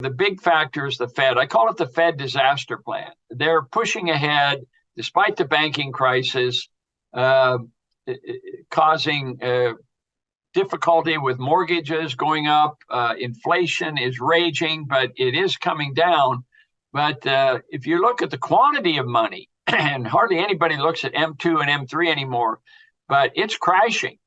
The big factor is the Fed. I call it the Fed disaster plan. They're pushing ahead despite the banking crisis, causing difficulty with mortgages going up. Inflation is raging, but it is coming down. But if you look at the quantity of money, and hardly anybody looks at M2 and M3 anymore, but it's crashing.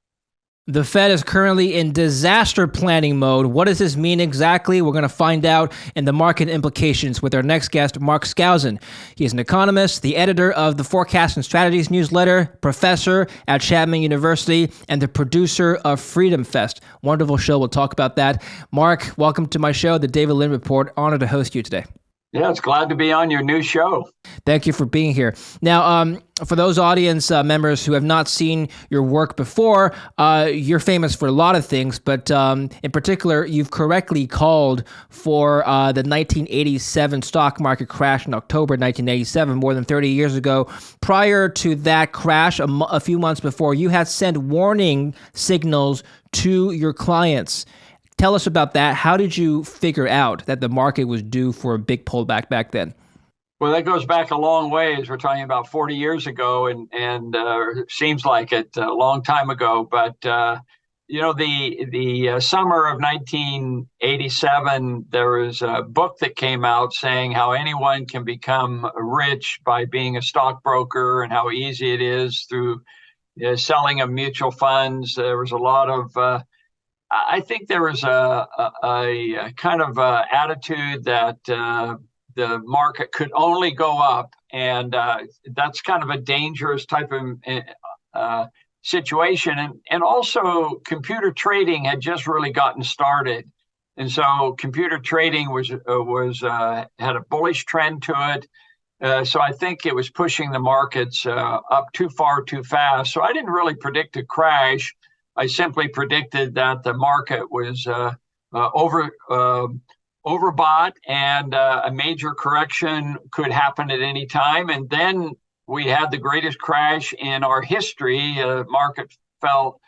The Fed is currently in disaster planning mode. What does this mean exactly? We're going to find out in the market implications with our next guest, Mark Skousen. He's an economist, the editor of the Forecast and Strategies newsletter, professor at Chapman University, and the producer of Freedom Fest. Wonderful show. We'll talk about that. Mark, welcome to my show, The David Lind Report. Honored to host you today. Yeah, it's glad to be on your new show. Thank you for being here. Now, for those audience members who have not seen your work before, you're famous for a lot of things, but in particular, you've correctly called for the 1987 stock market crash in October 1987, more than 30 years ago. Prior to that crash, a few months before, you had sent warning signals to your clients. Tell us about that. How did you figure out that the market was due for a big pullback back then? Well, that goes back a long ways. We're talking about 40 years ago, and seems like it a long time ago. But the summer of 1987, there was a book that came out saying how anyone can become rich by being a stockbroker and how easy it is through selling of mutual funds. There was a lot of I think there was a kind of attitude that the market could only go up, and that's kind of a dangerous type of situation. And also, computer trading had just really gotten started, and so computer trading was had a bullish trend to it. So I think it was pushing the markets up too far, too fast. So I didn't really predict a crash. I simply predicted that the market was overbought and a major correction could happen at any time. And then we had the greatest crash in our history. Market fell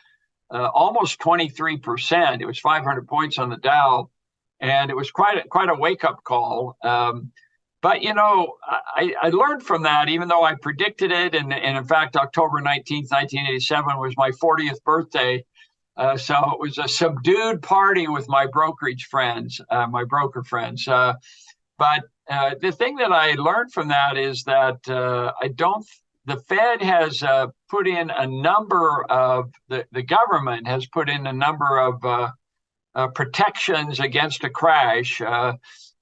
almost 23%. It was 500 points on the Dow, and it was quite a wake-up call. But, I learned from that, even though I predicted it. And in fact, October 19th, 1987 was my 40th birthday. So it was a subdued party with my brokerage friends, my broker friends. But the thing that I learned from that is that the Fed has put in a number of, the government has put in a number of protections against a crash.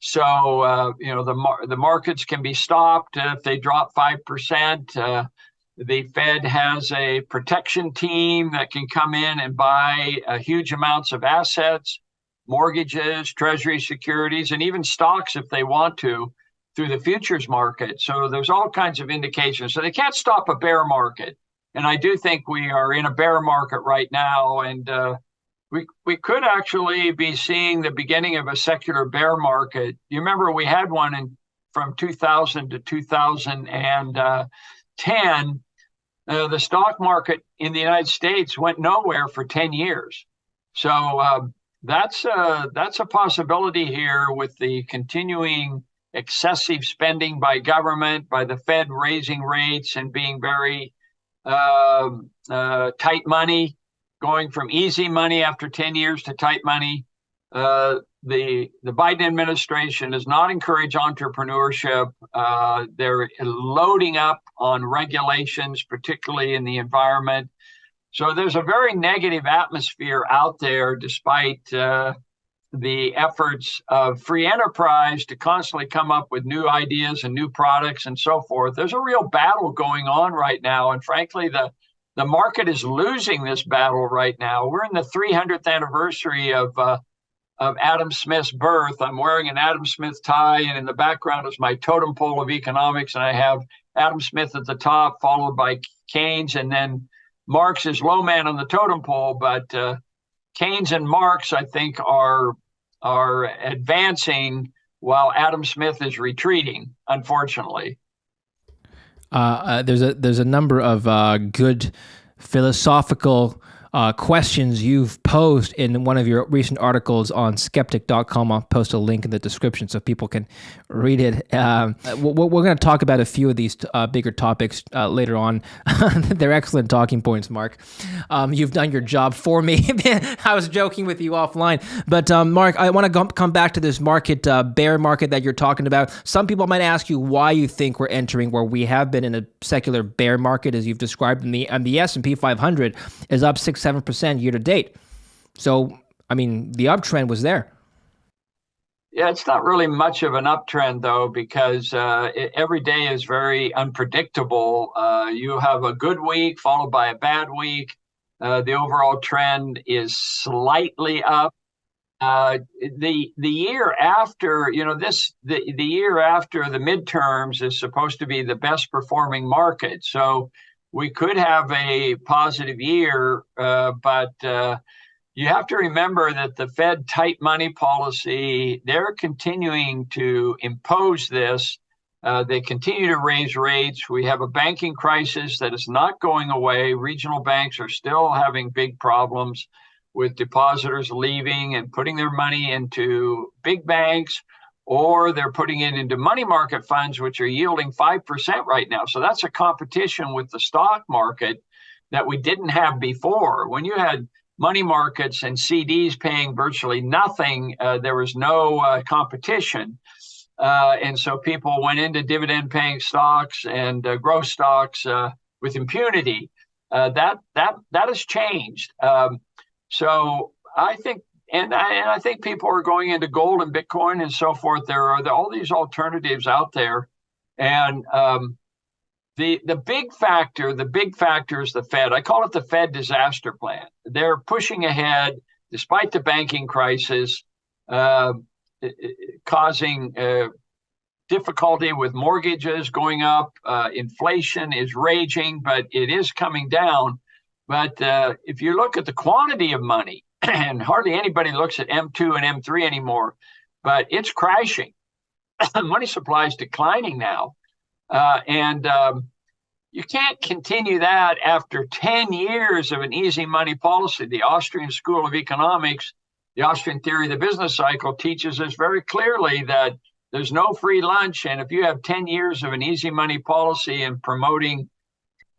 So the markets can be stopped if they drop 5%. The Fed has a protection team that can come in and buy huge amounts of assets, mortgages, treasury securities, and even stocks if they want to through the futures market. So there's all kinds of indications. So they can't stop a bear market. And I do think we are in a bear market right now. And we could actually be seeing the beginning of a secular bear market. You remember we had one from 2000 to 2010. The stock market in the United States went nowhere for 10 years. So that's a possibility here with the continuing excessive spending by government, by the Fed raising rates and being very tight money, going from easy money after 10 years to tight money. The Biden administration does not encourage entrepreneurship. They're loading up on regulations, particularly in the environment. So there's a very negative atmosphere out there, despite the efforts of free enterprise to constantly come up with new ideas and new products and so forth. There's a real battle going on right now. And frankly, the market is losing this battle right now. We're in the 300th anniversary of Adam Smith's birth. I'm wearing an Adam Smith tie, and in the background is my totem pole of economics. And I have Adam Smith at the top, followed by Keynes, and then Marx is low man on the totem pole. But Keynes and Marx, I think, are advancing while Adam Smith is retreating, unfortunately. There's a number of good philosophical questions you've posed in one of your recent articles on skeptic.com. I'll post a link in the description so people can read it. We're going to talk about a few of these bigger topics later on. They're excellent talking points, Mark. You've done your job for me. I was joking with you offline. But Mark, I want to come back to this market, bear market that you're talking about. Some people might ask you why you think we're entering where we have been in a secular bear market, as you've described, and the S&P 500 is up 6-7% year to date. So, I mean, the uptrend was there. Yeah, it's not really much of an uptrend, though, because every day is very unpredictable. You have a good week followed by a bad week. The overall trend is slightly up. The year after, the year after the midterms is supposed to be the best performing market. So we could have a positive year, but you have to remember that the Fed tight money policy, they're continuing to impose this. They continue to raise rates. We have a banking crisis that is not going away. Regional banks are still having big problems with depositors leaving and putting their money into big banks, or they're putting it into money market funds, which are yielding 5% right now. So that's a competition with the stock market that we didn't have before. When you had money markets and CDs paying virtually nothing, there was no competition. And so people went into dividend paying stocks and growth stocks with impunity. That has changed. So I think, and I think people are going into gold and Bitcoin and so forth. There are all these alternatives out there, and the big factor is the Fed. I call it the Fed disaster plan. They're pushing ahead despite the banking crisis, causing difficulty with mortgages going up. Inflation is raging, but it is coming down. But if you look at the quantity of money, and hardly anybody looks at M2 and M3 anymore, but it's crashing. Money supply is declining now. And you can't continue that after 10 years of an easy money policy. The Austrian School of Economics, the Austrian theory of the business cycle, teaches us very clearly that there's no free lunch. And if you have 10 years of an easy money policy and promoting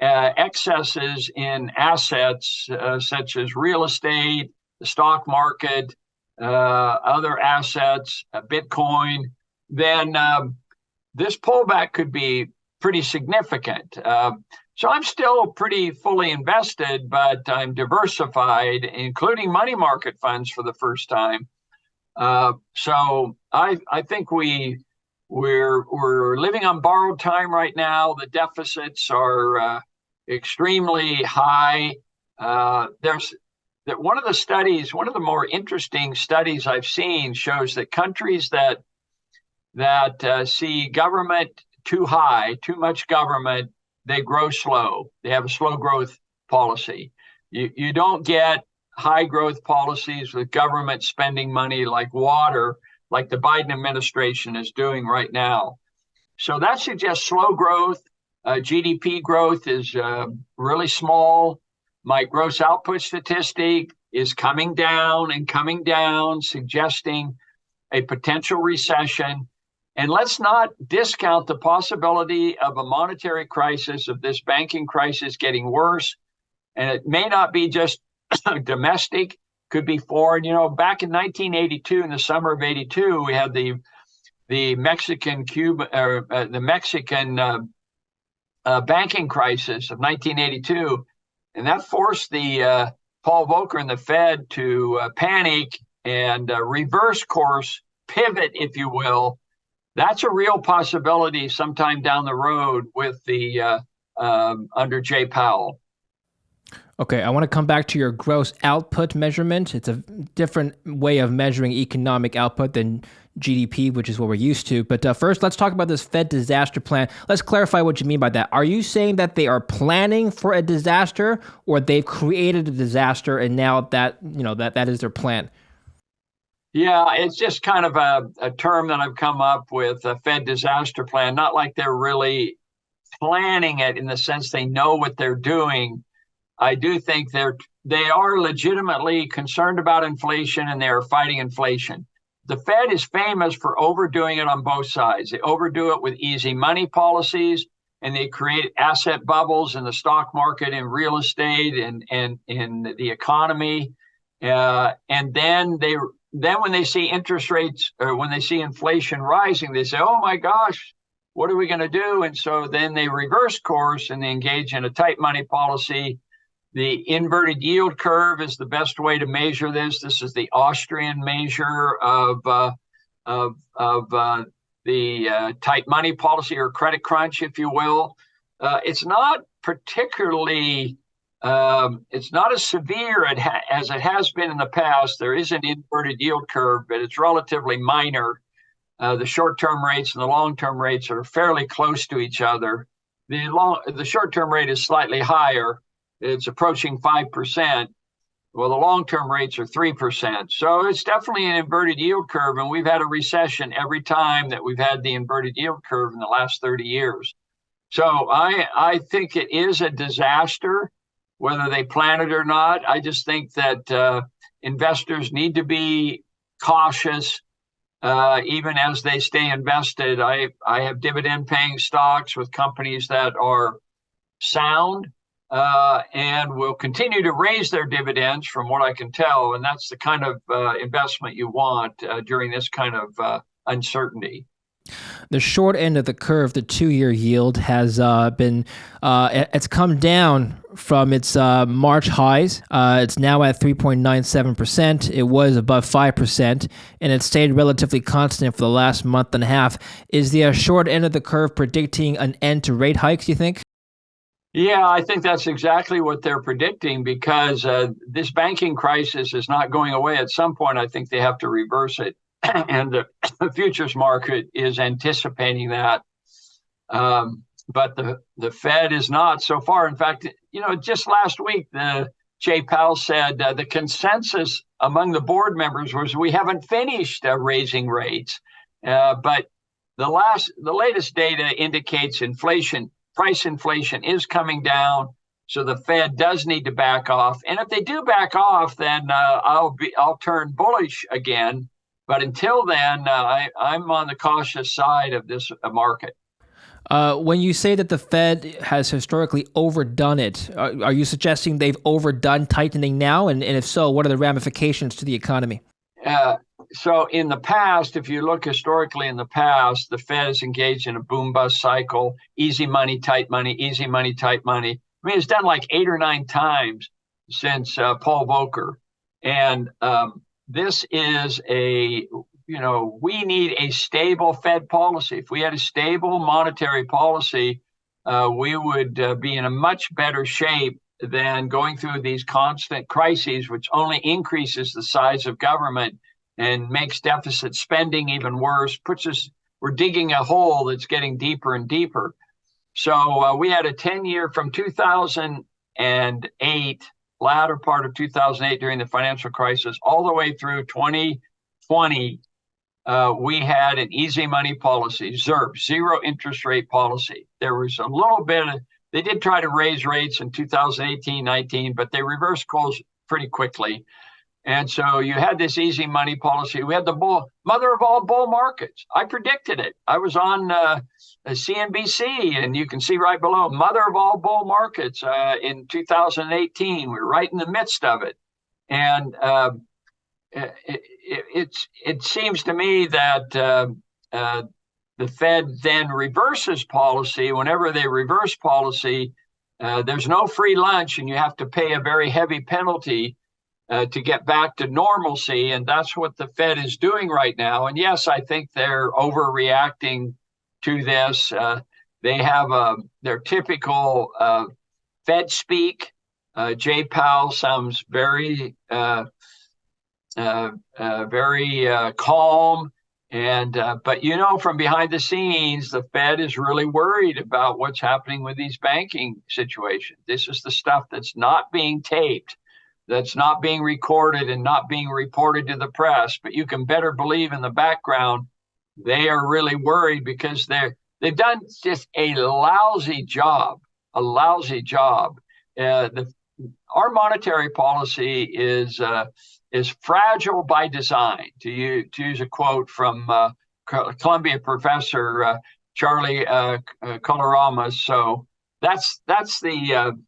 excesses in assets such as real estate, the stock market, other assets, Bitcoin, then this pullback could be pretty significant. So I'm still pretty fully invested, but I'm diversified, including money market funds for the first time. So I think we're living on borrowed time right now. The deficits are extremely high. There's that one of the more interesting studies I've seen shows that countries that see government too high, too much government, they grow slow. They have a slow growth policy. You don't get high growth policies with government spending money like water, like the Biden administration is doing right now. So that suggests slow growth. GDP growth is really small. My gross output statistic is coming down, suggesting a potential recession. And let's not discount the possibility of a monetary crisis, of this banking crisis getting worse. And it may not be just domestic, could be foreign. Back in 1982, in the summer of 82, we had the Mexican banking crisis of 1982, and that forced the Paul Volcker and the Fed to panic and reverse course, pivot, if you will. That's a real possibility sometime down the road with the under Jay Powell. Okay, I want to come back to your gross output measurement. It's a different way of measuring economic output than GDP, which is what we're used to. But first, let's talk about this Fed disaster plan. Let's clarify what you mean by that. Are you saying that they are planning for a disaster, or they've created a disaster and now that is their plan? Yeah, it's just kind of a term that I've come up with, a Fed disaster plan. Not like they're really planning it in the sense they know what they're doing. I do think they're they are legitimately concerned about inflation and they are fighting inflation. The Fed is famous for overdoing it on both sides. They overdo it with easy money policies, and they create asset bubbles in the stock market and real estate and in the economy. And then when they see interest rates or when they see inflation rising, they say, "Oh my gosh, what are we going to do?" And so then they reverse course and they engage in a tight money policy. The inverted yield curve is the best way to measure this. This is the Austrian measure of the tight money policy or credit crunch, if you will. It's not particularly, it's not as severe as it has been in the past. There is an inverted yield curve, but it's relatively minor. The short-term rates and the long-term rates are fairly close to each other. The short-term rate is slightly higher. It's approaching 5%. Well, the long-term rates are 3%. So it's definitely an inverted yield curve. And we've had a recession every time that we've had the inverted yield curve in the last 30 years. So I think it is a disaster, whether they plan it or not. I just think that investors need to be cautious, even as they stay invested. I have dividend-paying stocks with companies that are sound, and will continue to raise their dividends from what I can tell. And that's the kind of investment you want during this kind of uncertainty. The short end of the curve, the 2-year yield, has it's come down from its March highs. It's now at 3.97%. It was above 5%, and it stayed relatively constant for the last month and a half. Is the short end of the curve predicting an end to rate hikes, you think? Yeah, I think that's exactly what they're predicting, because this banking crisis is not going away. At some point, I think they have to reverse it. And the futures market is anticipating that. But the Fed is not so far. In fact, just last week, Jay Powell said the consensus among the board members was we haven't finished raising rates. But the latest data indicates price inflation is coming down, so the Fed does need to back off. And if they do back off, then I'll turn bullish again. But until then, I'm on the cautious side of this market. When you say that the Fed has historically overdone it, are you suggesting they've overdone tightening now? And if so, what are the ramifications to the economy? So in the past, if you look historically in the past, the Fed is engaged in a boom-bust cycle, easy money, tight money, easy money, tight money. I mean, it's done like 8 or 9 times since Paul Volcker. And this is we need a stable Fed policy. If we had a stable monetary policy, we would be in a much better shape than going through these constant crises, which only increases the size of government and makes deficit spending even worse, we're digging a hole that's getting deeper and deeper. So we had a 10-year from 2008, latter part of 2008 during the financial crisis, all the way through 2020, we had an easy money policy, ZIRP, zero interest rate policy. There was a little bit they did try to raise rates in 2018, 19, but they reversed course pretty quickly. And so you had this easy money policy. We had the mother of all bull markets. I predicted it. I was on CNBC, and you can see right below, mother of all bull markets in 2018. We're right in the midst of it. And it seems to me that the Fed then reverses policy. Whenever they reverse policy, there's no free lunch, and you have to pay a very heavy penalty to get back to normalcy. And that's what the Fed is doing right now. And yes, I think they're overreacting to this. They have their typical Fed speak. Jay Powell sounds very calm. But from behind the scenes, the Fed is really worried about what's happening with these banking situations. This is the stuff that's not being taped, that's not being recorded and not being reported to the press. But you can better believe in the background, they are really worried because they've done just a lousy job. The our monetary policy is fragile by design. To use a quote from Columbia professor Charlie Colaramas. So that's the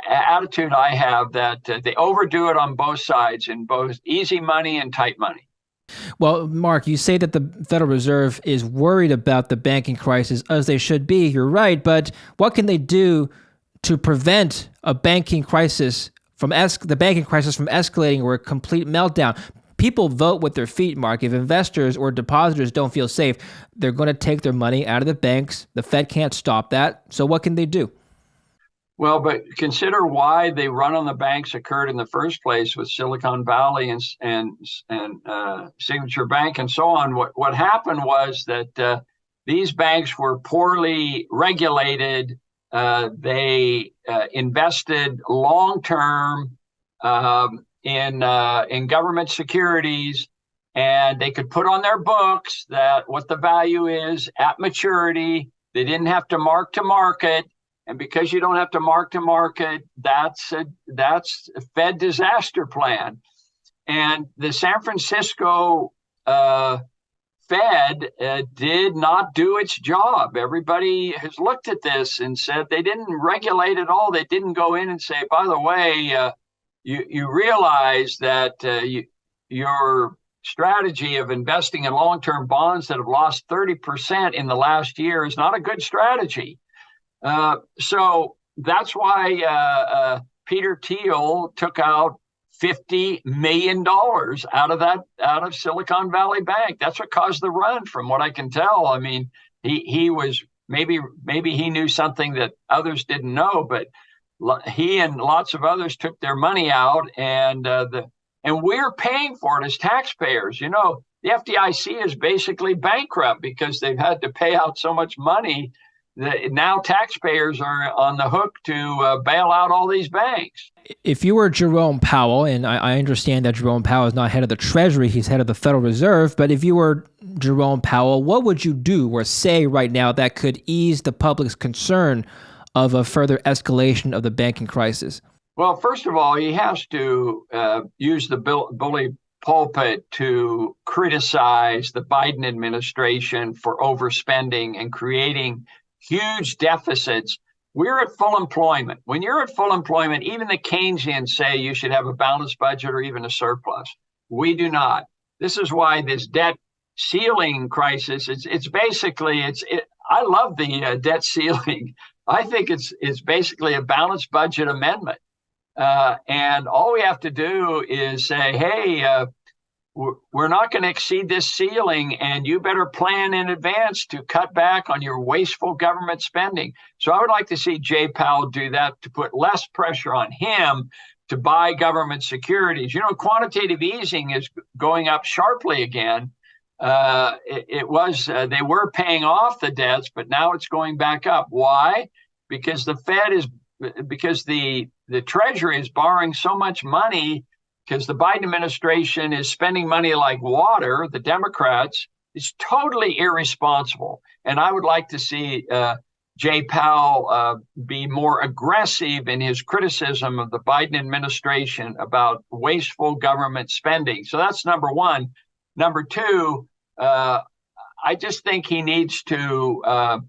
attitude I have, that they overdo it on both sides, in both easy money and tight money. Well, Mark, you say that the Federal Reserve is worried about the banking crisis, as they should be. You're right, but what can they do to prevent a banking crisis from the banking crisis from escalating or a complete meltdown? People vote with their feet, Mark. If investors or depositors don't feel safe, they're going to take their money out of the banks. The Fed can't stop that. So what can they do? Well, but consider why the run on the banks occurred in the first place with Silicon Valley and Signature Bank and so on. What happened was that these banks were poorly regulated. They invested long term in government securities, and they could put on their books that what the value is at maturity. They didn't have to mark to market. And because you don't have to mark to market, that's a Fed disaster plan. And the San Francisco Fed did not do its job. Everybody has looked at this and said they didn't regulate at all. They didn't go in and say, by the way, you realize that your strategy of investing in long-term bonds that have lost 30% in the last year is not a good strategy. So that's why Peter Thiel took out $50 million out of Silicon Valley Bank. That's what caused the run, from what I can tell. I mean, he was maybe he knew something that others didn't know, but he and lots of others took their money out, and we're paying for it as taxpayers. You know, the FDIC is basically bankrupt because they've had to pay out so much money. Now taxpayers are on the hook to bail out all these banks. If you were Jerome Powell, and I understand that Jerome Powell is not head of the Treasury, he's head of the Federal Reserve, but if you were Jerome Powell, what would you do or say right now that could ease the public's concern of a further escalation of the banking crisis? Well, first of all, he has to use the bully pulpit to criticize the Biden administration for overspending and creating huge deficits. We're at full employment. When you're at full employment, even the Keynesians say you should have a balanced budget or even a surplus. We do not. This is why this debt ceiling crisis, it's basically, I love the debt ceiling. I think it's basically a balanced budget amendment. And all we have to do is say, hey, we're not going to exceed this ceiling, and you better plan in advance to cut back on your wasteful government spending. So I would like to see Jay Powell do that, to put less pressure on him to buy government securities. You know, quantitative easing is going up sharply again. They were paying off the debts, but now it's going back up. Why? Because the Treasury is borrowing so much money, because the Biden administration is spending money like water. The Democrats is totally irresponsible. And I would like to see Jay Powell be more aggressive in his criticism of the Biden administration about wasteful government spending. So that's number one. Number two, I just think he needs to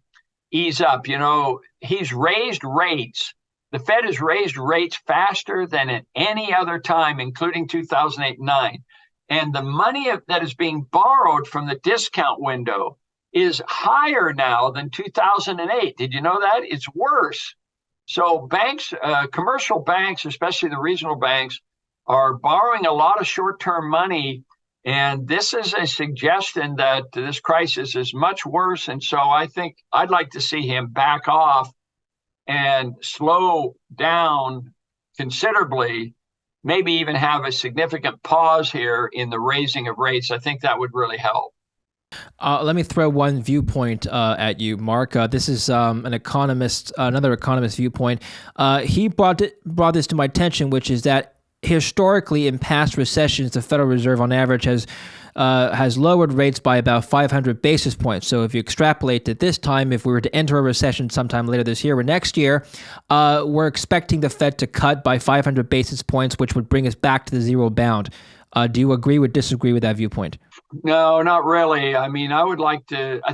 ease up. You know, he's raised rates. The Fed has raised rates faster than at any other time, including 2008 and 2009. And the money that is being borrowed from the discount window is higher now than 2008. Did you know that? It's worse. So banks, commercial banks, especially the regional banks, are borrowing a lot of short-term money. And this is a suggestion that this crisis is much worse. And so I think I'd like to see him back off and slow down considerably, maybe even have a significant pause here in the raising of rates. I think that would really help. Let me throw one viewpoint at you, Mark. This is another economist viewpoint. He brought this to my attention, which is that historically in past recessions, the Federal Reserve on average has has lowered rates by about 500 basis points. So if you extrapolate to this time, if we were to enter a recession sometime later this year or next year, we're expecting the Fed to cut by 500 basis points, which would bring us back to the zero bound. Do you agree or disagree with that viewpoint? No, not really. I mean, I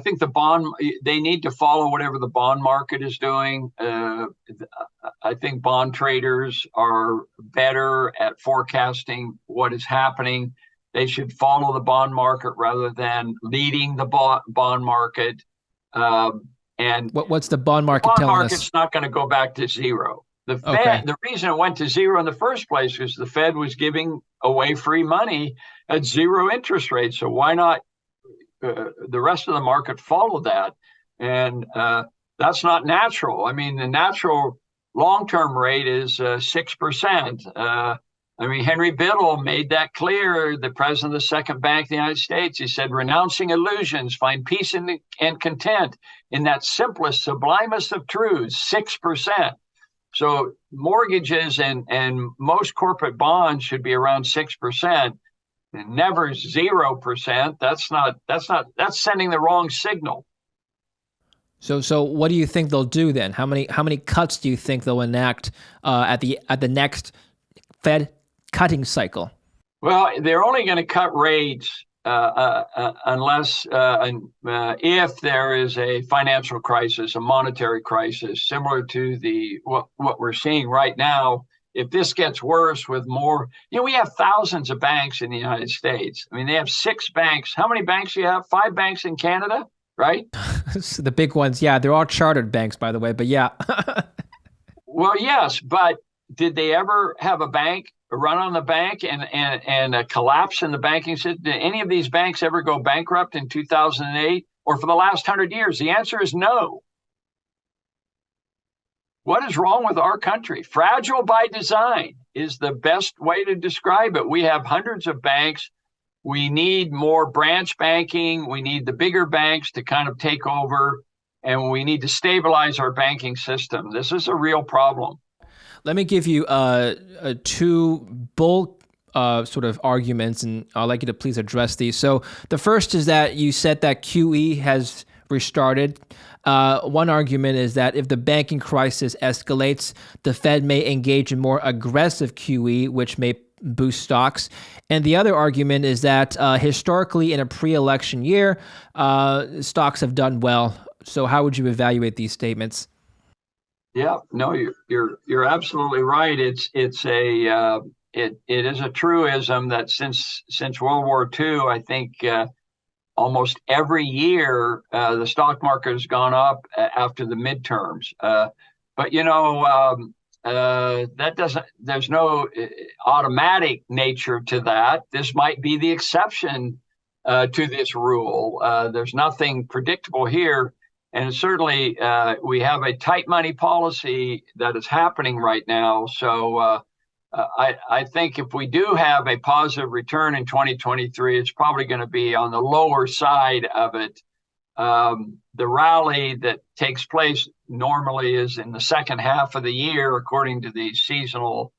think they need to follow whatever the bond market is doing. I think bond traders are better at forecasting what is happening. They should follow the bond market rather than leading the bond market. And what's the bond market telling us? The bond market's not going to go back to zero. The Fed, okay. The reason it went to zero in the first place was the Fed was giving away free money at zero interest rates. So why not the rest of the market follow that? And that's not natural. I mean, the natural long-term rate is 6%. I mean, Henry Biddle made that clear, the president of the second bank of the United States. He said, renouncing illusions, find peace and content in that simplest, sublimest of truths, 6%. So mortgages and most corporate bonds should be around 6%, and never 0%. That's sending the wrong signal. So what do you think they'll do then? How many cuts do you think they'll enact at the next Fed cutting cycle? Well, they're only going to cut rates unless if there is a financial crisis, a monetary crisis, similar to what we're seeing right now. If this gets worse with more, we have thousands of banks in the United States. I mean, they have 6 banks. How many banks do you have? 5 banks in Canada, right? The big ones, yeah. They're all chartered banks, by the way, but yeah. Well, yes, but did they ever have a run on the bank and a collapse in the banking system? Did any of these banks ever go bankrupt in 2008 or for the last 100 years? The answer is no. What is wrong with our country? Fragile by design is the best way to describe it. We have hundreds of banks. We need more branch banking. We need the bigger banks to kind of take over, and we need to stabilize our banking system. This is a real problem. Let me give you 2 bull sort of arguments, and I'd like you to please address these. So the first is that you said that QE has restarted. One argument is that if the banking crisis escalates, the Fed may engage in more aggressive QE, which may boost stocks. And the other argument is that historically in a pre-election year, stocks have done well. So how would you evaluate these statements? Yeah, no, you're absolutely right. It is a truism that since World War II, I think almost every year the stock market has gone up after the midterms. But that doesn't. There's no automatic nature to that. This might be the exception to this rule. There's nothing predictable here. And certainly, we have a tight money policy that is happening right now. So I think if we do have a positive return in 2023, it's probably going to be on the lower side of it. The rally that takes place normally is in the second half of the year, according to the seasonal,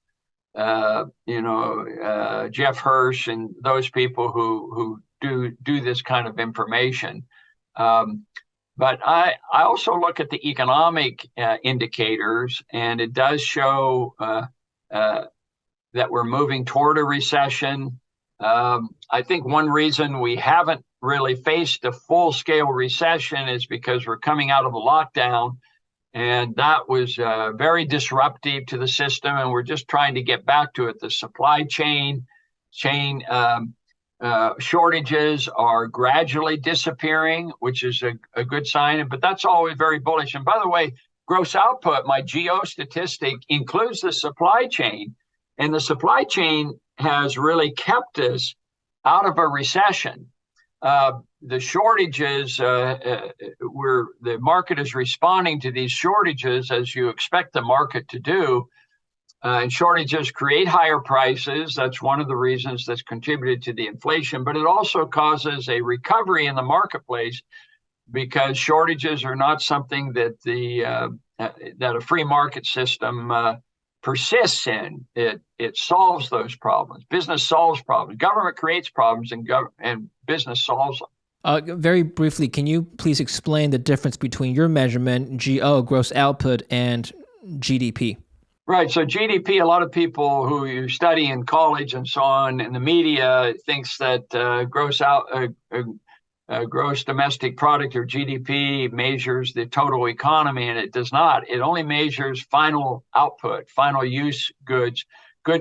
Jeff Hirsch and those people who do this kind of information. But I also look at the economic indicators, and it does show that we're moving toward a recession. I think one reason we haven't really faced a full-scale recession is because we're coming out of a lockdown, and that was very disruptive to the system, and we're just trying to get back to it. The supply chain shortages are gradually disappearing, which is a good sign, but that's always very bullish. And by the way, gross output, my geo statistic, includes the supply chain, and the supply chain has really kept us out of a recession. The shortages, where the market is responding to these shortages as you expect the market to do. And shortages create higher prices. That's one of the reasons that's contributed to the inflation, but it also causes a recovery in the marketplace because shortages are not something that that a free market system persists in. It it solves those problems. Business solves problems. Government creates problems, and business solves them. Very briefly, can you please explain the difference between your measurement, GO, gross output, and GDP? Right. So GDP, a lot of people who you study in college and so on in the media thinks that gross domestic product, or GDP, measures the total economy, and it does not. It only measures final output, final use goods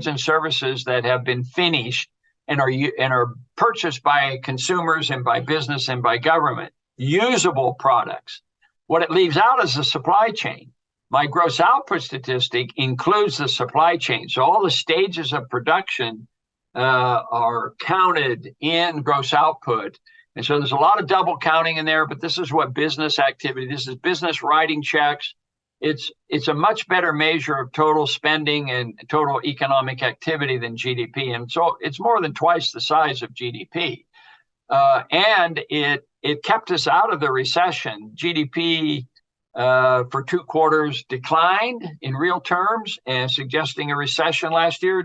and services that have been finished and are purchased by consumers and by business and by government. Usable products. What it leaves out is the supply chain. My gross output statistic includes the supply chain. So all the stages of production are counted in gross output. And so there's a lot of double counting in there, but this is what business activity, this is business writing checks. It's a much better measure of total spending and total economic activity than GDP. And so it's more than twice the size of GDP. And it kept us out of the recession. GDP for 2 quarters declined in real terms, and suggesting a recession last year.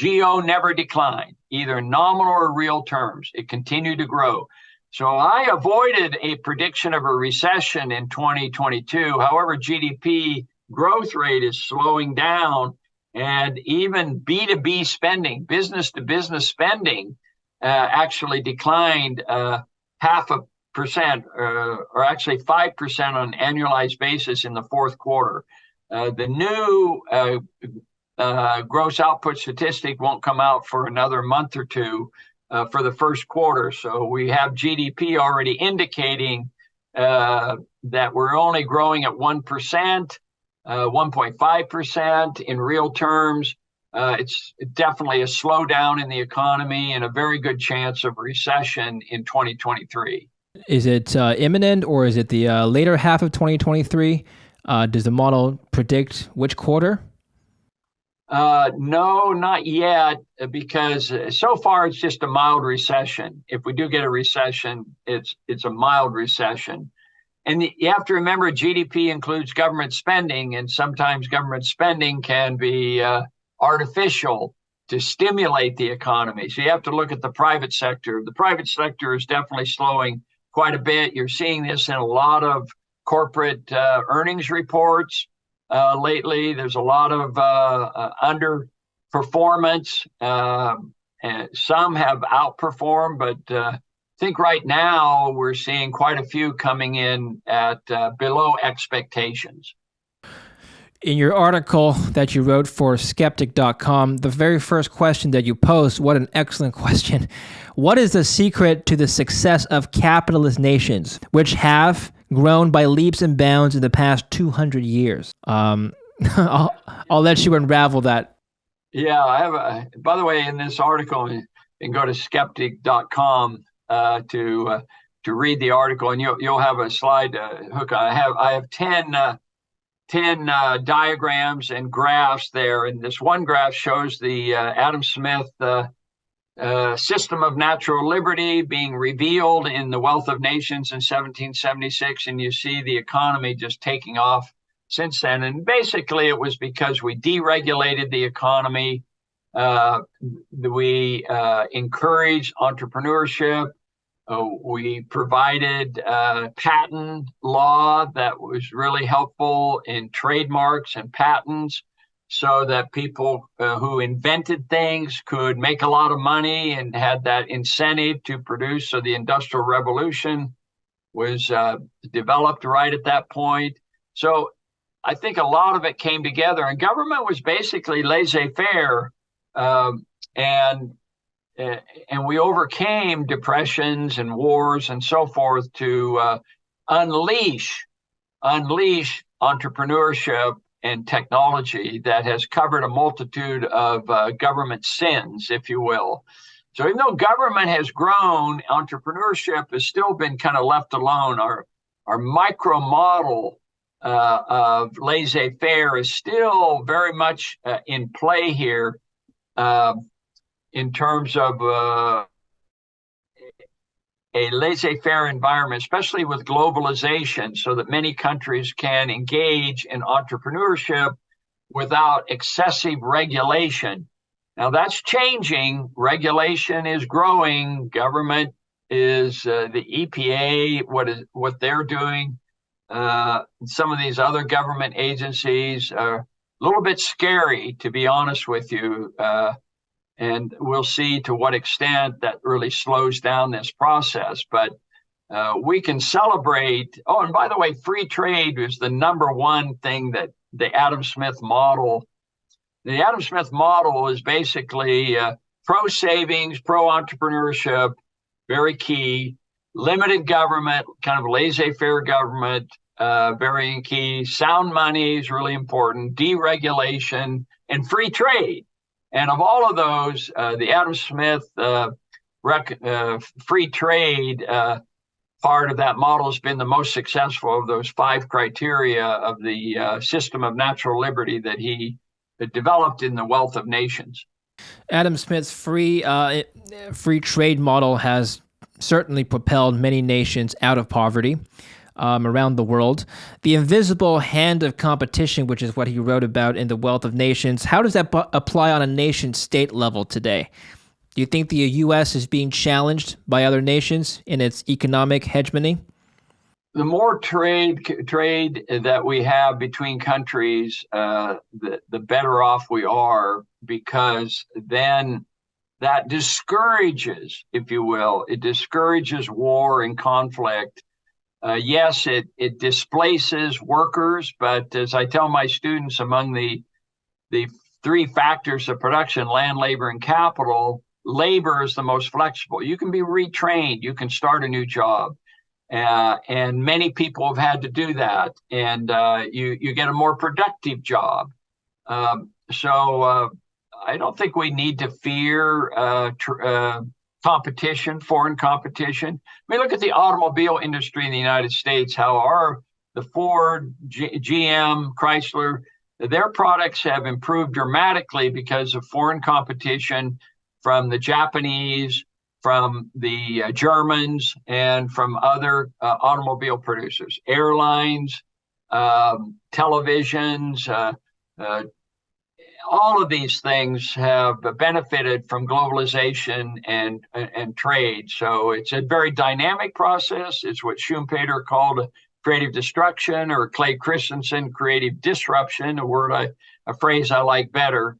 GO never declined, either nominal or real terms. It continued to grow. So I avoided a prediction of a recession in 2022. However, GDP growth rate is slowing down, and even B2B spending, business to business spending, actually declined 0.5%, or actually 5% on an annualized basis in the fourth quarter. The new gross output statistic won't come out for another month or two for the first quarter. So we have GDP already indicating that we're only growing at 1%, 1.5% in real terms. It's definitely a slowdown in the economy and a very good chance of recession in 2023. Is it imminent, or is it the later half of 2023? Does the model predict which quarter? No, not yet, because so far it's just a mild recession. If we do get a recession, it's a mild recession. And you have to remember, GDP includes government spending, and sometimes government spending can be artificial to stimulate the economy. So you have to look at the private sector. The private sector is definitely slowing quite a bit. You're seeing this in a lot of corporate earnings reports. Lately, there's a lot of underperformance. And some have outperformed, but I think right now we're seeing quite a few coming in at below expectations. In your article that you wrote for skeptic.com, the very first question that you posed, what an excellent question. What is the secret to the success of capitalist nations, which have grown by leaps and bounds in the past 200 years? I'll let you unravel that. Yeah, I have by the way, in this article, you can go to skeptic.com to read the article, and you'll have a slide hook on. I have 10 diagrams and graphs there, and this one graph shows the Adam Smith system of natural liberty being revealed in The Wealth of Nations in 1776, and you see the economy just taking off since then. And basically it was because we deregulated the economy, we encouraged entrepreneurship, we provided patent law that was really helpful in trademarks and patents, so that people who invented things could make a lot of money and had that incentive to produce. So the Industrial Revolution was developed right at that point. So I think a lot of it came together, and government was basically laissez-faire, and we overcame depressions and wars and so forth to unleash entrepreneurship and technology that has covered a multitude of government sins, if you will. So even though government has grown, entrepreneurship has still been kind of left alone. Our micro model of laissez-faire is still very much in play here, in terms of a laissez-faire environment, especially with globalization, so that many countries can engage in entrepreneurship without excessive regulation. Now that's changing. Regulation is growing. Government is the EPA, what they're doing. Some of these other government agencies are a little bit scary, to be honest with you. And we'll see to what extent that really slows down this process. But we can celebrate. Oh, and by the way, free trade is the number one thing that the Adam Smith model. The Adam Smith model is basically pro savings, pro entrepreneurship, very key. Limited government, kind of laissez-faire government, very key. Sound money is really important. Deregulation and free trade. And of all of those, the Adam Smith free trade part of that model has been the most successful of those 5 criteria of the system of natural liberty that he developed in The Wealth of Nations. Adam Smith's free trade model has certainly propelled many nations out of poverty around the world. The invisible hand of competition, which is what he wrote about in The Wealth of Nations, how does that apply on a nation-state level today? Do you think the U.S. is being challenged by other nations in its economic hegemony? The more trade that we have between countries, the better off we are, because then that discourages, if you will, it discourages war and conflict. Yes, it displaces workers, but as I tell my students, among the 3 factors of production, land, labor, and capital, labor is the most flexible. You can be retrained. You can start a new job. And many people have had to do that. And you get a more productive job. So I don't think we need to fear competition, foreign competition. I mean, look at the automobile industry in the United States, how the Ford, GM, Chrysler, their products have improved dramatically because of foreign competition from the Japanese, from the Germans, and from other automobile producers, airlines, televisions, all of these things have benefited from globalization and trade. So it's a very dynamic process. It's what Schumpeter called creative destruction, or Clay Christensen, creative disruption, a phrase I like better.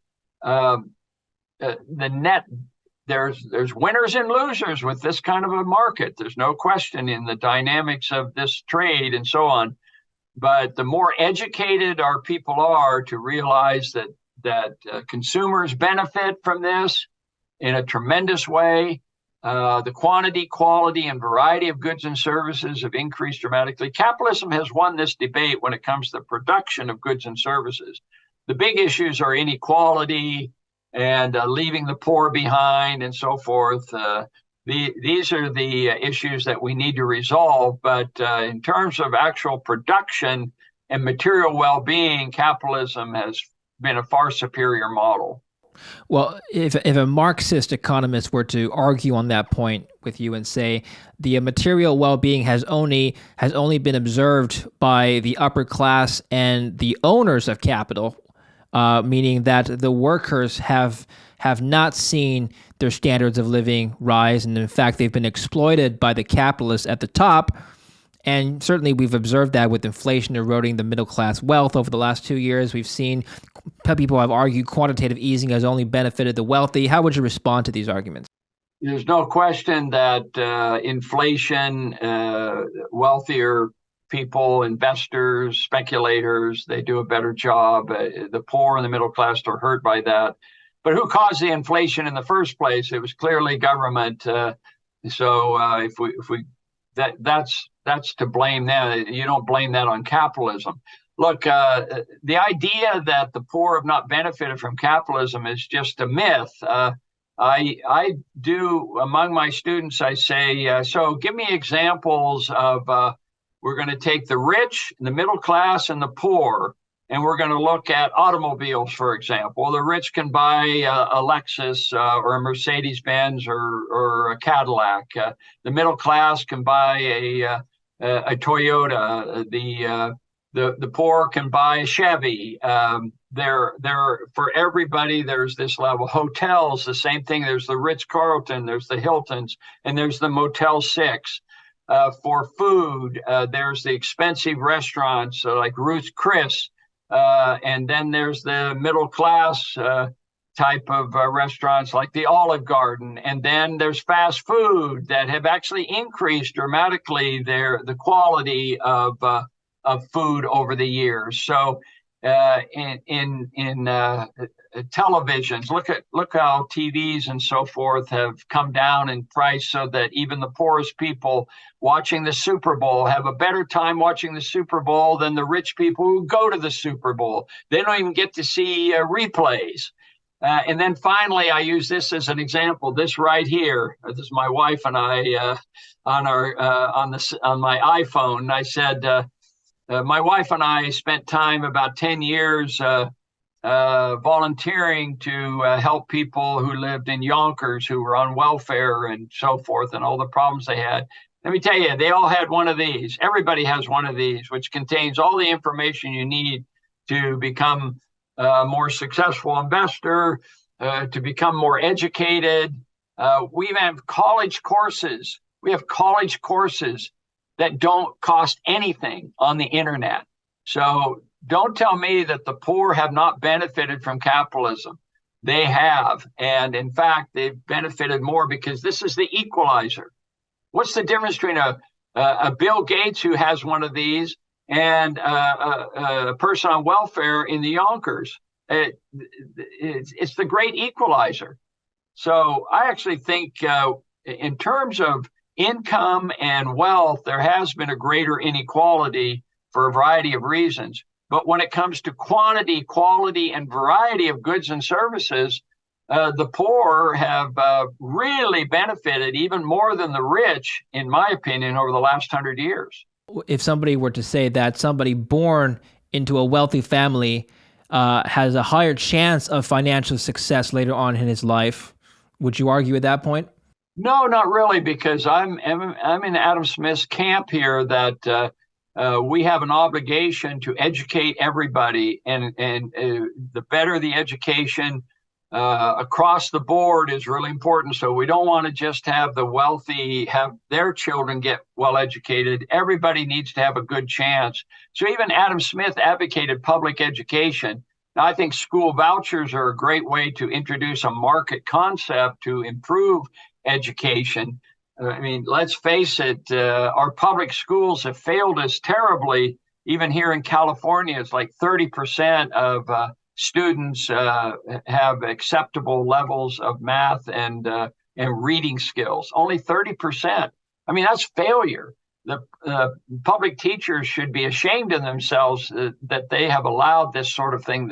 There's winners and losers with this kind of a market. There's no question in the dynamics of this trade and so on. But the more educated our people are to realize that consumers benefit from this in a tremendous way. The quantity, quality, and variety of goods and services have increased dramatically. Capitalism has won this debate when it comes to the production of goods and services. The big issues are inequality and leaving the poor behind and so forth. These are the issues that we need to resolve. But in terms of actual production and material well-being, capitalism has been a far superior model. Well, if a Marxist economist were to argue on that point with you and say the material well-being has only been observed by the upper class and the owners of capital, meaning that the workers have not seen their standards of living rise, and in fact they've been exploited by the capitalists at the top. And certainly we've observed that with inflation eroding the middle class wealth over the last 2 years. We've seen people have argued quantitative easing has only benefited the wealthy. How would you respond to these arguments? There's no question that inflation, wealthier people, investors, speculators, they do a better job. The poor and the middle class are hurt by that. But who caused the inflation in the first place? It was clearly government. That's to blame now. You don't blame that on capitalism. Look, the idea that the poor have not benefited from capitalism is just a myth. I do, among my students, I say, so give me examples of, we're going to take the rich, the middle class, and the poor, and we're going to look at automobiles, for example. The rich can buy a Lexus or a Mercedes-Benz or a Cadillac. The middle class can buy a Toyota. The poor can buy a Chevy. There for everybody. There's this level. Hotels, the same thing. There's the Ritz-Carlton, there's the Hiltons, and there's the Motel 6. For food, there's the expensive restaurants like Ruth's Chris, and then there's the middle class type of restaurants like the Olive Garden, and then there's fast food that have actually increased dramatically the quality of food over the years. So in televisions, look how TVs and so forth have come down in price, so that even the poorest people watching the Super Bowl have a better time watching the Super Bowl than the rich people who go to the Super Bowl. They don't even get to see replays. And then finally, I use this as an example. This right here. This is my wife and I on my iPhone. And I said, my wife and I spent time about 10 years volunteering to help people who lived in Yonkers who were on welfare and so forth, and all the problems they had. Let me tell you, they all had one of these. Everybody has one of these, which contains all the information you need to become a more successful investor, to become more educated. We have college courses. We have college courses that don't cost anything on the internet. So don't tell me that the poor have not benefited from capitalism. They have. And in fact, they've benefited more because this is the equalizer. What's the difference between a Bill Gates who has one of these and a person on welfare in the Yonkers? It's the great equalizer. So I actually think in terms of income and wealth, there has been a greater inequality for a variety of reasons. But when it comes to quantity, quality, and variety of goods and services, the poor have really benefited even more than the rich, in my opinion, over the last 100 years. If somebody were to say that somebody born into a wealthy family has a higher chance of financial success later on in his life, would you argue at that point? No, not really, because I'm in Adam Smith's camp here that we have an obligation to educate everybody, and the better the education across the board is really important. So we don't want to just have the wealthy have their children get well educated. Everybody needs to have a good chance. So even Adam Smith advocated public education. Now, I think school vouchers are a great way to introduce a market concept to improve education. I mean, let's face it, our public schools have failed us terribly. Even here in California, it's like 30% of students have acceptable levels of math and reading skills. Only 30%. I mean, that's failure. The public teachers should be ashamed of themselves that they have allowed this sort of thing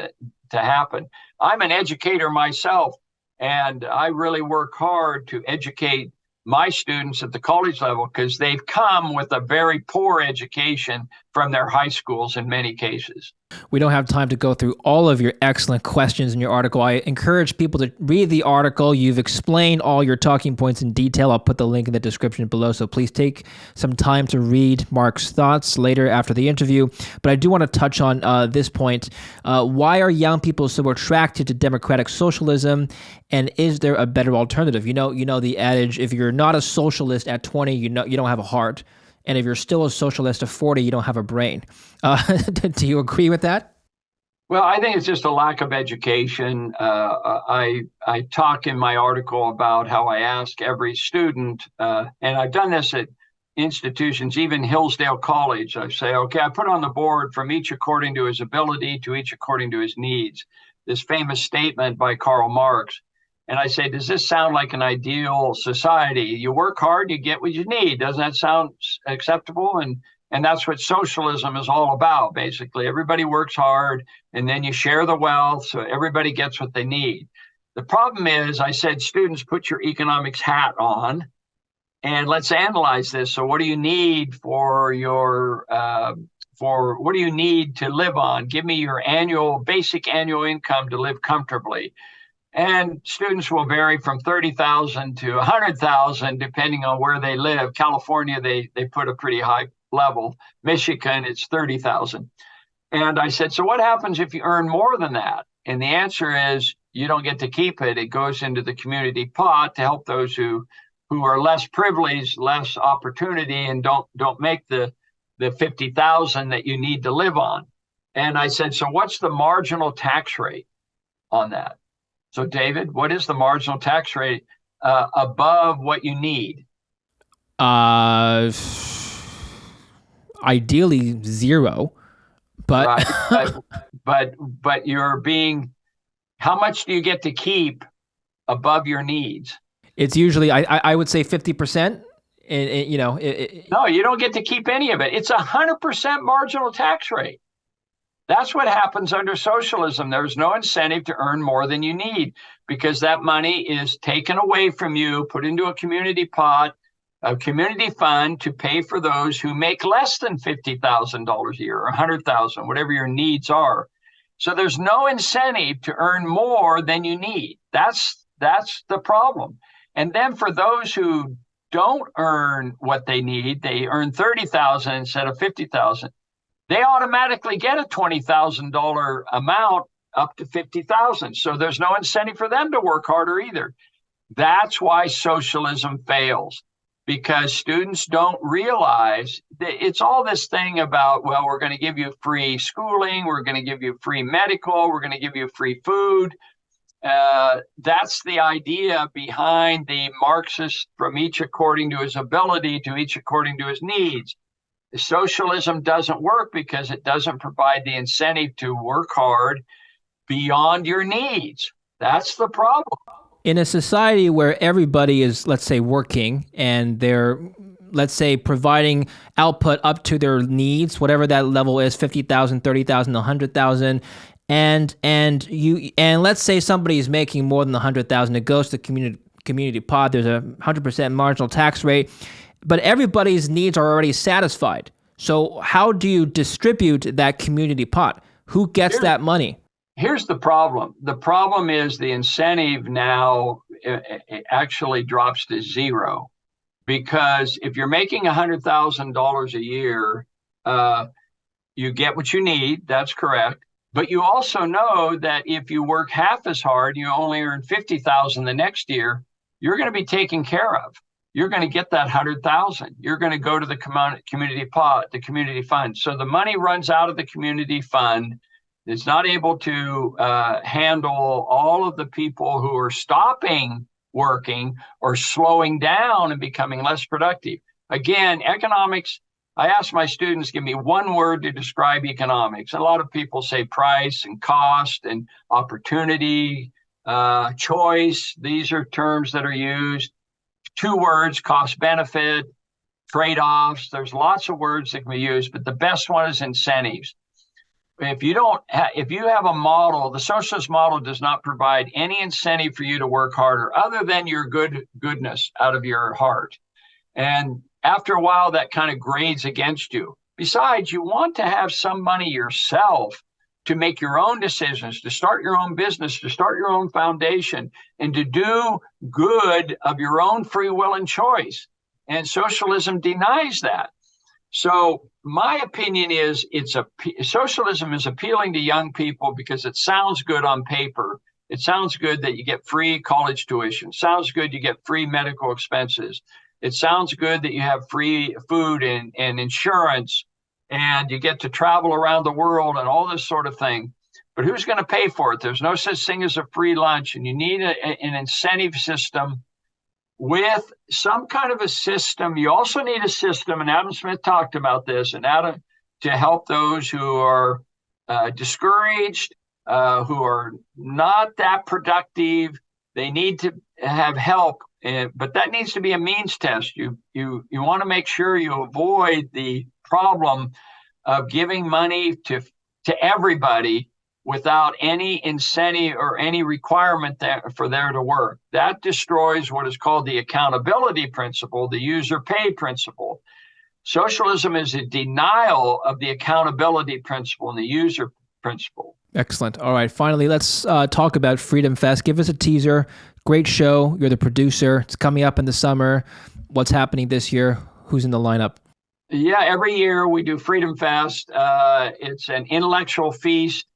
to happen. I'm an educator myself, and I really work hard to educate my students at the college level because they've come with a very poor education from their high schools in many cases. We don't have time to go through all of your excellent questions in your article. I encourage people to read the article. You've explained all your talking points in detail. I'll put the link in the description below, so please take some time to read Mark's thoughts later after the interview. But I do want to touch on this point. Why are young people so attracted to democratic socialism, and is there a better alternative? You know the adage, if you're not a socialist at 20, you don't have a heart. And if you're still a socialist at 40, you don't have a brain. Do you agree with that? Well, I think it's just a lack of education. I talk in my article about how I ask every student, and I've done this at institutions, even Hillsdale College. I say, okay, I put on the board from each according to his ability to each according to his needs. This famous statement by Karl Marx. And I say, does this sound like an ideal society? You work hard, you get what you need. Doesn't that sound acceptable? And that's what socialism is all about, basically. Everybody works hard, and then you share the wealth, so everybody gets what they need. The problem is, I said, students, put your economics hat on, and let's analyze this. So what do you need for what do you need to live on? Give me your basic annual income to live comfortably. And students will vary from 30,000 to 100,000, depending on where they live. California, they put a pretty high level. Michigan, it's 30,000. And I said, so what happens if you earn more than that? And the answer is you don't get to keep it. It goes into the community pot to help those who are less privileged, less opportunity, and don't make the 50,000 that you need to live on. And I said, so what's the marginal tax rate on that? So David, what is the marginal tax rate above what you need? Ideally zero, but right. but you're being, how much do you get to keep above your needs? It's usually I would say 50%. No, you don't get to keep any of it. It's 100% marginal tax rate. That's what happens under socialism. There's no incentive to earn more than you need because that money is taken away from you, put into a community pot, a community fund to pay for those who make less than $50,000 a year or $100,000, whatever your needs are. So there's no incentive to earn more than you need. That's the problem. And then for those who don't earn what they need, they earn $30,000 instead of $50,000. They automatically get a $20,000 amount up to $50,000. So there's no incentive for them to work harder either. That's why socialism fails, because students don't realize that it's all this thing about, well, we're going to give you free schooling, we're going to give you free medical, we're going to give you free food. That's the idea behind the Marxist from each according to his ability to each according to his needs. Socialism doesn't work because it doesn't provide the incentive to work hard beyond your needs. That's the problem. In a society where everybody is, let's say, working and they're, let's say, providing output up to their needs, whatever that level is, 50,000, 30,000, 100,000, and let's say somebody is making more than 100,000, it goes to community pot. There's a 100% marginal tax rate, but everybody's needs are already satisfied. So how do you distribute that community pot? Who gets that money? Here's the problem. The problem is the incentive now actually drops to zero, because if you're making $100,000 a year, you get what you need. That's correct. But you also know that if you work half as hard, you only earn 50,000 the next year, you're going to be taken care of. You're going to get that 100,000. You're going to go to the community pot, the community fund. So the money runs out of the community fund. It's not able to handle all of the people who are stopping working or slowing down and becoming less productive. Again, economics, I ask my students, give me one word to describe economics. A lot of people say price and cost and opportunity, choice. These are terms that are used. 2 words, cost benefit, trade-offs. There's lots of words that can be used, but the best one is incentives. If you have a model, the socialist model does not provide any incentive for you to work harder other than your goodness out of your heart. And after a while, that kind of grades against you. Besides, you want to have some money yourself to make your own decisions, to start your own business, to start your own foundation, and to do good of your own free will and choice. And socialism denies that. So my opinion is socialism is appealing to young people because it sounds good on paper. It sounds good that you get free college tuition. It sounds good you get free medical expenses. It sounds good that you have free food and insurance, and you get to travel around the world and all this sort of thing. But who's going to pay for it? There's no such thing as a free lunch, and you need an incentive system with some kind of a system. You also need a system, and Adam Smith talked about this, and Adam, to help those who are discouraged, who are not that productive. They need to have help, but that needs to be a means test. You want to make sure you avoid the problem of giving money to everybody without any incentive or any requirement for there to work. That destroys what is called the accountability principle, the user pay principle. Socialism is a denial of the accountability principle and the user principle. Excellent. All right. Finally, let's talk about Freedom Fest. Give us a teaser. Great show. You're the producer. It's coming up in the summer. What's happening this year? Who's in the lineup? Yeah, every year we do Freedom Fest. It's an intellectual feast,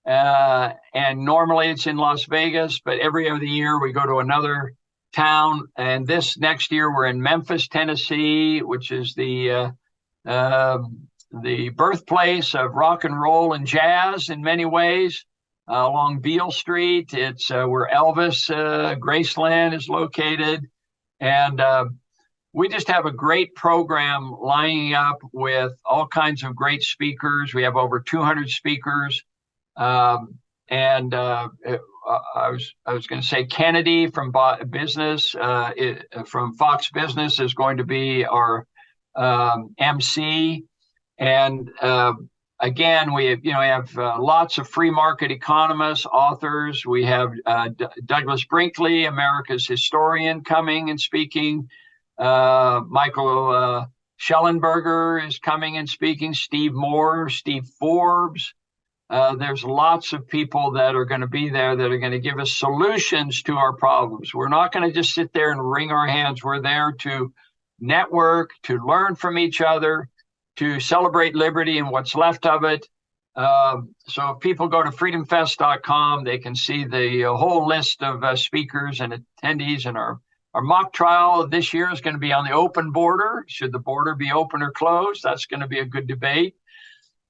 and normally it's in Las Vegas, but every other year we go to another town. And this next year we're in Memphis, Tennessee, which is uh, the birthplace of rock and roll and jazz in many ways. Along Beale Street, it's where Elvis Graceland is located, and we just have a great program lining up with all kinds of great speakers. We have over 200 speakers. And I was going to say Kennedy from Business, from Fox Business is going to be our MC. And again, we have lots of free market economists, authors. We have Douglas Brinkley, America's historian, coming and speaking. Michael Schellenberger is coming and speaking. Steve Moore, Steve Forbes. There's lots of people that are going to be there that are going to give us solutions to our problems. We're not going to just sit there and wring our hands. We're there to network, to learn from each other, to celebrate liberty and what's left of it. So if people go to freedomfest.com, they can see the whole list of speakers and attendees. And our mock trial this year is going to be on the open border. Should the border be open or closed? That's going to be a good debate.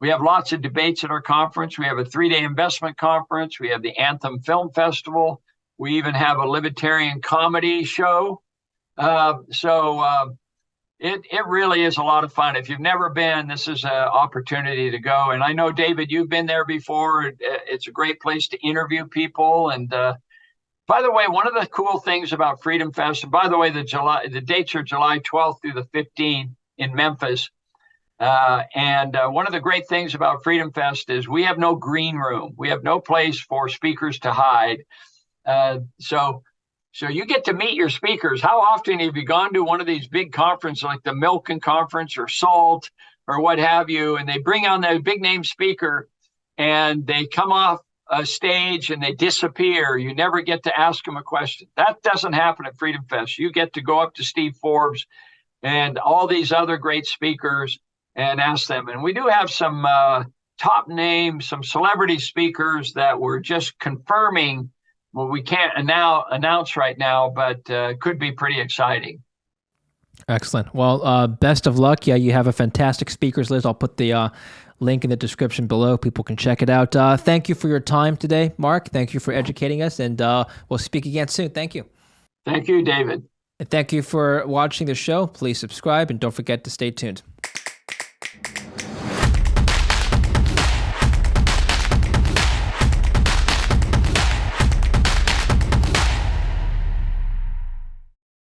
We have lots of debates at our conference. We have a 3-day investment conference. We have the Anthem Film Festival. We even have a libertarian comedy show. It really is a lot of fun. If you've never been, this is an opportunity to go. And I know, David, you've been there before. It's a great place to interview people. And by the way, one of the cool things about Freedom Fest, and by the way, the dates are July 12th through the 15th in Memphis. And one of the great things about Freedom Fest is we have no green room. We have no place for speakers to hide. So you get to meet your speakers. How often have you gone to one of these big conferences like the Milken Conference or SALT or what have you, and they bring on the big name speaker and they come off a stage and they disappear. You never get to ask them a question. That doesn't happen at Freedom Fest. You get to go up to Steve Forbes and all these other great speakers and ask them. And we do have some top names, some celebrity speakers that we're just confirming. Well, we can't now announce right now, but could be pretty exciting. Excellent. Well, best of luck. Yeah, you have a fantastic speakers list. I'll put the link in the description below. People can check it out. Thank you for your time today, Mark. Thank you for educating us, and we'll speak again soon. Thank you. Thank you, David. And thank you for watching the show. Please subscribe, and don't forget to stay tuned.